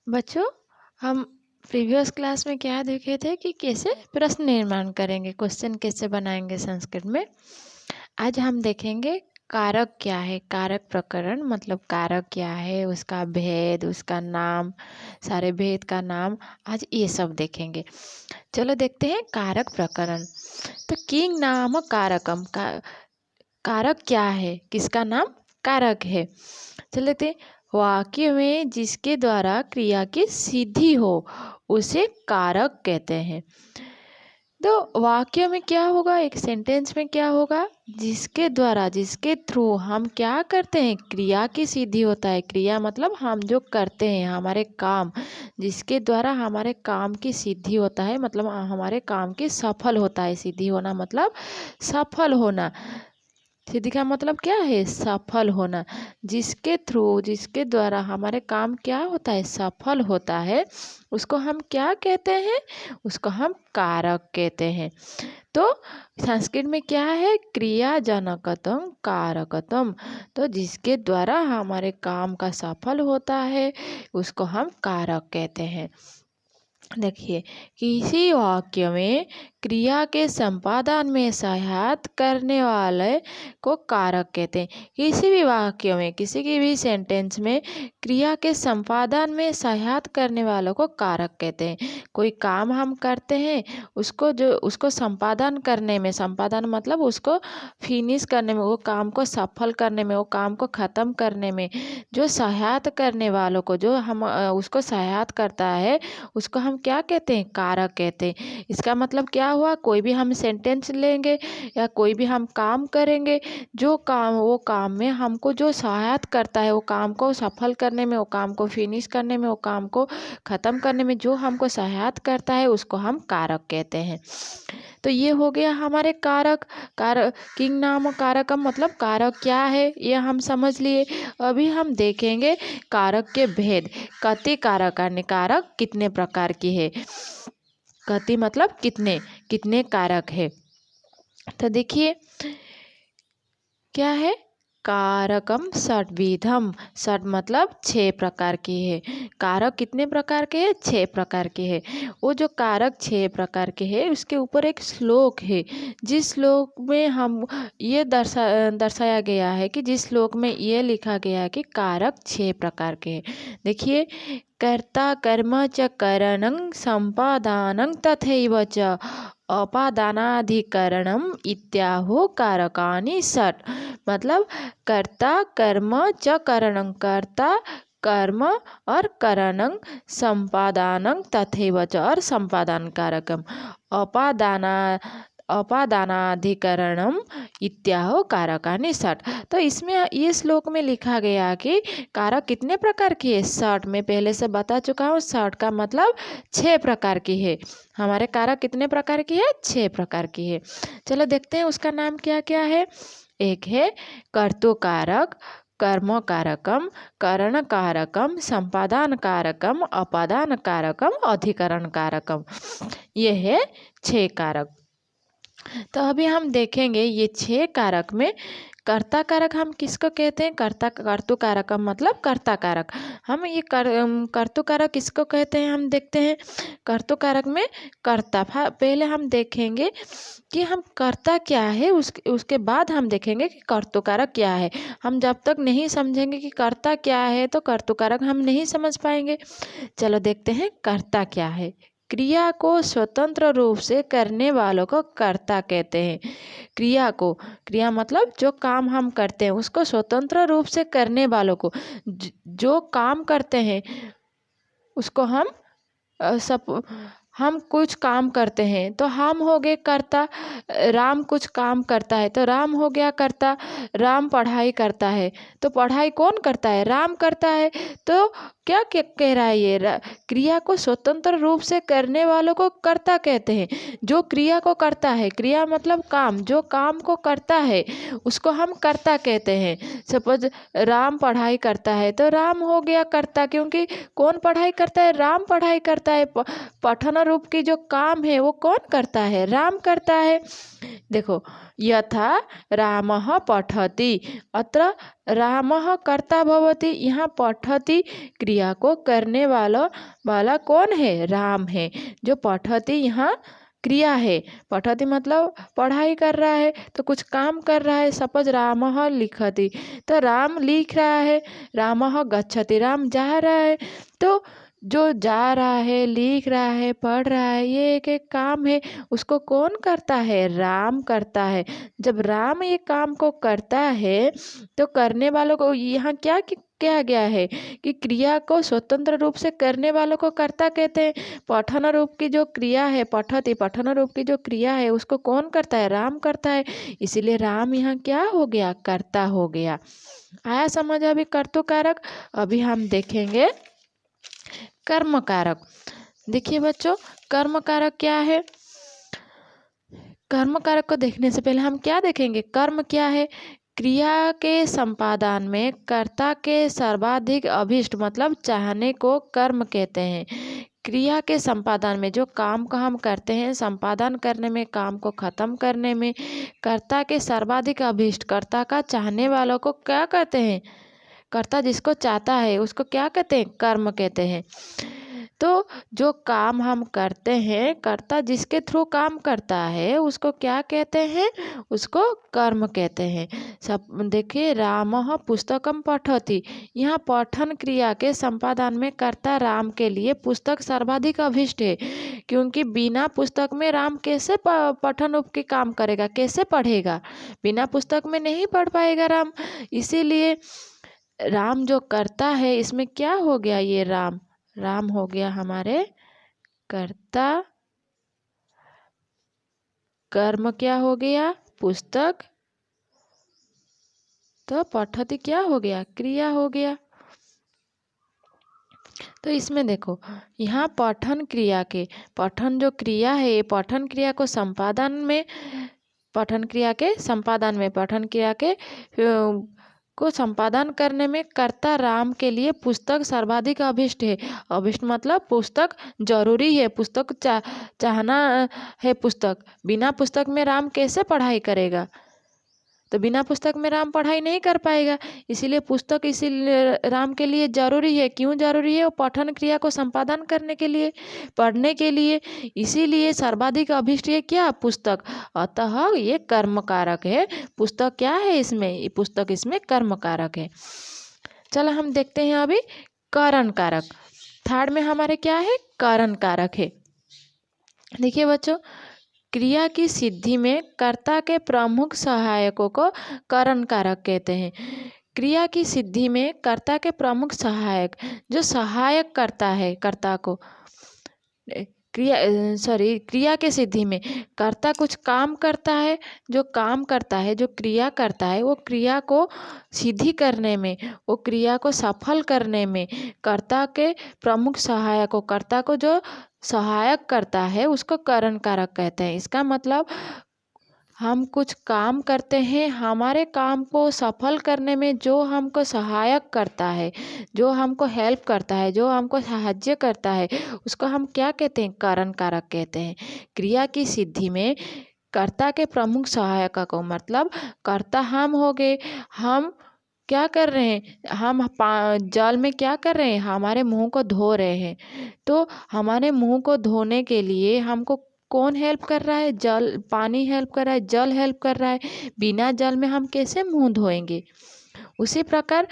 बच्चों, हम previous class में क्या देखे थे कि कैसे प्रश्न निर्माण करेंगे, क्वेश्चन कैसे बनाएंगे संस्कृत में। आज हम देखेंगे कारक क्या है, कारक प्रकरण मतलब कारक क्या है, उसका भेद, उसका नाम, सारे भेद का नाम, आज ये सब देखेंगे। चलो देखते हैं कारक प्रकरण। तो किंग नाम कारकम कारक क्या है, किसका नाम कारक है। चल देखते हैं। वाक्य में जिसके द्वारा क्रिया की सिद्धि हो उसे कारक कहते हैं। तो वाक्य में क्या होगा, एक सेंटेंस में क्या होगा, जिसके द्वारा, जिसके थ्रू हम क्या करते हैं, क्रिया की सिद्धि होता है। क्रिया मतलब हम जो करते हैं, हमारे काम, जिसके द्वारा हमारे काम की सिद्धि होता है, मतलब हमारे काम की सफल होता है। सिद्धि होना मतलब सफल होना। सिद्धि का मतलब क्या है, सफल होना। जिसके थ्रू, जिसके द्वारा हमारे काम क्या होता है, सफल होता है, उसको हम क्या कहते हैं, उसको हम कारक कहते हैं। तो संस्कृत में क्या है, क्रिया जनकतम कारकतम। तो जिसके द्वारा हमारे काम का सफल होता है उसको हम कारक कहते हैं। देखिए, किसी वाक्य में क्रिया के संपादन में सहायता करने वाले को कारक कहते हैं। किसी भी वाक्य में, किसी की भी सेंटेंस में क्रिया के संपादन में सहायता करने वालों को कारक कहते हैं। कोई काम हम करते हैं, उसको संपादन करने में, संपादन मतलब उसको फिनिश करने में, वो काम को सफल करने में, वो काम को ख़त्म करने में जो सहायता करने वालों को, जो हम उसको सहायता करता है, उसको हम क्या कहते हैं, कारक कहते हैं। इसका मतलब क्या हुआ, कोई भी हम सेंटेंस लेंगे या कोई भी हम काम करेंगे, जो काम, वो काम में हमको जो सहायता करता है, वो काम को सफल करने में, वो काम को फिनिश करने में, वो काम को ख़त्म करने में जो हमको सहायता करता है उसको हम कारक कहते हैं। तो ये हो गया हमारे कारक। कारक किंग नाम कारकम मतलब कारक क्या है ये हम समझ लिए। अभी हम देखेंगे कारक के भेद। कति कारक अन्य कारक कितने प्रकार की है। कति मतलब कितने, कितने कारक है। तो देखिए क्या है, कारकम षड्विधम। षड मतलब 6 प्रकार की है। कारक कितने प्रकार के हैं, 6 प्रकार के हैं। वो जो कारक 6 प्रकार के हैं उसके ऊपर एक श्लोक है, जिस श्लोक में हम ये दर्शाया गया है कि जिस श्लोक में ये लिखा गया है कि कारक 6 प्रकार के हैं। देखिए, कर्ता कर्म च करणं संपादानं तथैव च अपादानाधिकरणम इत्याहो कारकानि षट्। मतलब कर्ता कर्म च करणं, कर्ता कर्म और करणं संपादानं तथैव च और संपादन कारकम अपादानाधिकरणम इत्याहो कारकानि षट्। तो इसमें ये श्लोक में लिखा गया कि कारक कितने प्रकार की है, 60। मैं पहले से बता चुका हूँ, 60 का मतलब 6 प्रकार की है। हमारे कारक कितने प्रकार की है, 6 प्रकार की है। चलो देखते हैं उसका नाम क्या क्या है। एक है कर्तुकारक, कर्म कारकम, करण कारकम, संपादन कारकम, अपादान कारकम, अधिकरण कारकम। ये है 6 कारक। तो अभी हम देखेंगे ये 6 कारक में कर्ता कारक हम किसको कहते हैं, कर्तु कारक मतलब कर्ता कारक। हम ये कर्तु कारक किसको कहते हैं, हम देखते हैं। कर्तु कारक में कर्ता, पहले हम देखेंगे कि हम कर्ता क्या है, उसके बाद हम देखेंगे कि कर्तु कारक क्या है। हम जब तक नहीं समझेंगे कि कर्ता क्या है तो कर्तु कारक हम नहीं समझ पाएंगे। चलो देखते हैं कर्ता क्या है। क्रिया को स्वतंत्र रूप से करने वालों को कर्ता कहते हैं। क्रिया को, क्रिया मतलब जो काम हम करते हैं उसको स्वतंत्र रूप से करने वालों को, जो काम करते हैं उसको हम हम कुछ काम करते हैं तो हम हो गए कर्ता। राम कुछ काम करता है तो राम हो गया कर्ता। राम पढ़ाई करता है तो पढ़ाई कौन करता है, राम करता है। तो क्या कह रहा है ये, क्रिया को स्वतंत्र रूप से करने वालों को कर्ता कहते हैं। जो क्रिया को करता है, क्रिया मतलब काम, जो काम को करता है उसको हम कर्ता कहते हैं। सपोज राम पढ़ाई करता है तो राम हो गया कर्ता, क्योंकि कौन पढ़ाई करता है, राम पढ़ाई करता है। पठन रूप की जो काम है वो कौन करता है, राम करता है। देखो, यथा रामः पठति, अत्र रामः कर्ता भवति। यहाँ पठति क्रिया को करने वाला कौन है? राम है। जो पठति यहाँ क्रिया है। पठति मतलब पढ़ाई कर रहा है, तो कुछ काम कर रहा है। सपोज रामः लिखति, तो राम लिख रहा है। रामः गच्छति, राम जा रहा है। तो जो जा रहा है, लिख रहा है, पढ़ रहा है, ये एक एक काम है। उसको कौन करता है? राम करता है। जब राम ये काम को करता है, तो करने वालों को यहाँ क्या किया गया है कि क्रिया को स्वतंत्र रूप से करने वालों को कर्ता कहते हैं। पठन रूप की जो क्रिया है, पठति, पठन रूप की जो क्रिया है, उसको कौन करता है? राम करता है। इसीलिए राम यहाँ क्या हो गया? कर्ता हो गया। आया समझ अभी कर्तुकारक? अभी हम देखेंगे कर्म कारक। देखिए बच्चों, कर्म कारक क्या है? कर्म कारक को देखने से पहले हम क्या देखेंगे? कर्म क्या है? क्रिया के संपादन में कर्ता के सर्वाधिक अभिष्ट मतलब चाहने को कर्म कहते हैं। क्रिया के संपादन में जो काम को हम करते हैं, संपादन करने में, काम को खत्म करने में कर्ता के सर्वाधिक अभिष्ट, कर्ता का चाहने वालों को क्या कहते हैं? कर्ता जिसको चाहता है उसको क्या कहते हैं? कर्म कहते हैं। तो जो काम हम करते हैं, कर्ता जिसके थ्रू काम करता है उसको क्या कहते हैं? उसको कर्म कहते हैं। सब देखिए, रामः पुस्तकम पठति, यहाँ पठन क्रिया के संपादन में कर्ता राम के लिए पुस्तक सर्वाधिक अभिष्ट है। क्योंकि बिना पुस्तक में राम कैसे पठन रूप के काम करेगा? कैसे पढ़ेगा? बिना पुस्तक में नहीं पढ़ पाएगा राम। इसीलिए राम जो करता है, इसमें क्या हो गया? ये राम हो गया हमारे कर्ता। कर्म क्या हो गया? पुस्तक। तो पठति क्या हो गया? क्रिया हो गया। तो इसमें देखो, यहाँ पठन क्रिया के, पठन जो क्रिया है, ये पठन क्रिया को संपादन में, पठन क्रिया के संपादन में, पठन क्रिया के को संपादन करने में कर्ता राम के लिए पुस्तक सर्वाधिक अभिष्ट है। अभिष्ट मतलब पुस्तक जरूरी है, पुस्तक चाहना है। पुस्तक, बिना पुस्तक में राम कैसे पढ़ाई करेगा? तो बिना पुस्तक में राम पढ़ाई नहीं कर पाएगा। इसीलिए पुस्तक इसीलिए राम के लिए जरूरी है। क्यों जरूरी है? वो पठन क्रिया को संपादन करने के लिए, पढ़ने के लिए। इसीलिए सर्वाधिक अभिष्ट है क्या? पुस्तक। अतः ये कर्म कारक है। पुस्तक क्या है इसमें? ये पुस्तक इसमें कर्म कारक है। चलो हम देखते हैं अभी कारण कारक। थर्ड में हमारे क्या है? कारण कारक है। देखिए बच्चों, क्रिया की सिद्धि में कर्ता के प्रमुख सहायकों को कारण कारक कहते हैं। क्रिया की सिद्धि में कर्ता के प्रमुख सहायक, जो सहायक करता है कर्ता को, क्रिया के सिद्धि में कर्ता कुछ काम करता है, जो काम करता है, जो क्रिया करता है, वो क्रिया को सिद्धि करने में, वो क्रिया को सफल करने में कर्ता के प्रमुख सहायक को, कर्ता को जो सहायक करता है उसको कारण कारक कहते हैं। इसका मतलब हम कुछ काम करते हैं, हमारे काम को सफल करने में जो हमको सहायक करता है, जो हमको हेल्प करता है, जो हमको साहाय्य करता है, उसको हम क्या कहते हैं? कारण कारक कहते हैं। क्रिया की सिद्धि में कर्ता के प्रमुख सहायक को मतलब कर्ता हम हो गए। हम क्या कर रहे हैं? हम जल में क्या कर रहे हैं? हमारे मुंह को धो रहे हैं। तो हमारे मुंह को धोने के लिए हमको कौन हेल्प कर रहा है? जल, पानी हेल्प कर रहा है, जल हेल्प कर रहा है। बिना जल में हम कैसे मुंह धोएंगे? उसी प्रकार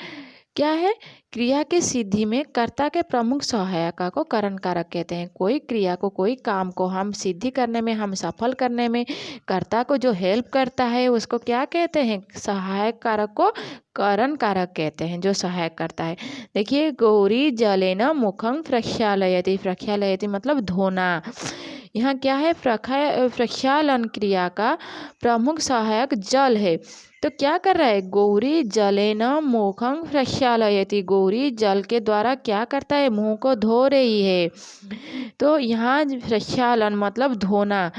क्या है? क्रिया की सिद्धि में कर्ता के प्रमुख सहायक को कारण कारक कहते हैं। कोई क्रिया को, कोई काम को हम सिद्धि करने में, हम सफल करने में कर्ता को जो हेल्प करता है उसको क्या कहते हैं? सहायक कारक को कारण कारक कहते हैं, जो सहायक करता है। देखिए, गौरी जलेन मुखं प्रक्षालयति। प्रक्षालयति मतलब धोना। यहाँ क्या है? प्रक्षालन क्रिया का प्रमुख सहायक जल है। तो क्या कर रहा है? गौरी जलेन मुखं प्रक्षालयति। गौरी जल के द्वारा क्या करता है? मुंह को धो रही है। तो यहाँ प्रक्षालन मतलब धोना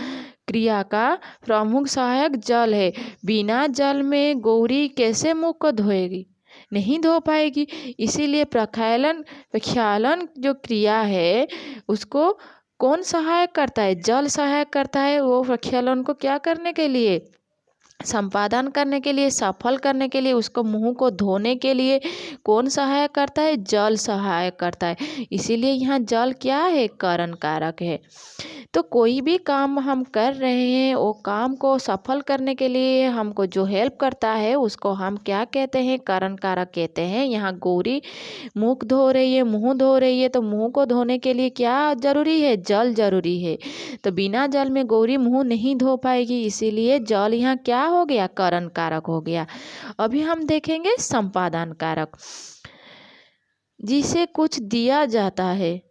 क्रिया का प्रमुख सहायक जल है। बिना जल में गौरी कैसे मुंह को धोएगी? नहीं धो पाएगी। इसीलिए प्रक्षालन जो क्रिया है उसको कौन सहायक करता है? जल सहायक करता है वो प्रक्षालन को क्या करने के लिए? संपादन करने के लिए, सफल करने के लिए, उसको मुंह को धोने के लिए कौन सहायक करता है? जल सहायक करता है। इसीलिए यहाँ जल क्या है? कारण कारक है। तो कोई भी काम हम कर रहे हैं वो काम को सफल करने के लिए हमको जो हेल्प करता है उसको हम क्या कहते हैं? कारण कारक कहते हैं। यहाँ गौरी मुख धो रही है, मुंह धो रही है, तो मुंह को धोने के लिए क्या जरूरी है? जल जरूरी है। तो बिना जल में गौरी मुंह नहीं धो पाएगी, इसीलिए जल यहाँ क्या हो गया? कारण कारक हो गया। अभी हम देखेंगे संपादन कारक। जिसे कुछ दिया जाता है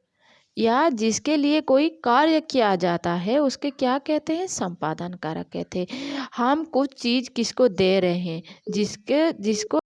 या जिसके लिए कोई कार्य किया जाता है उसके क्या कहते हैं? संपादन कारक कहते हैं। हम कुछ चीज किसको दे रहे हैं? जिसको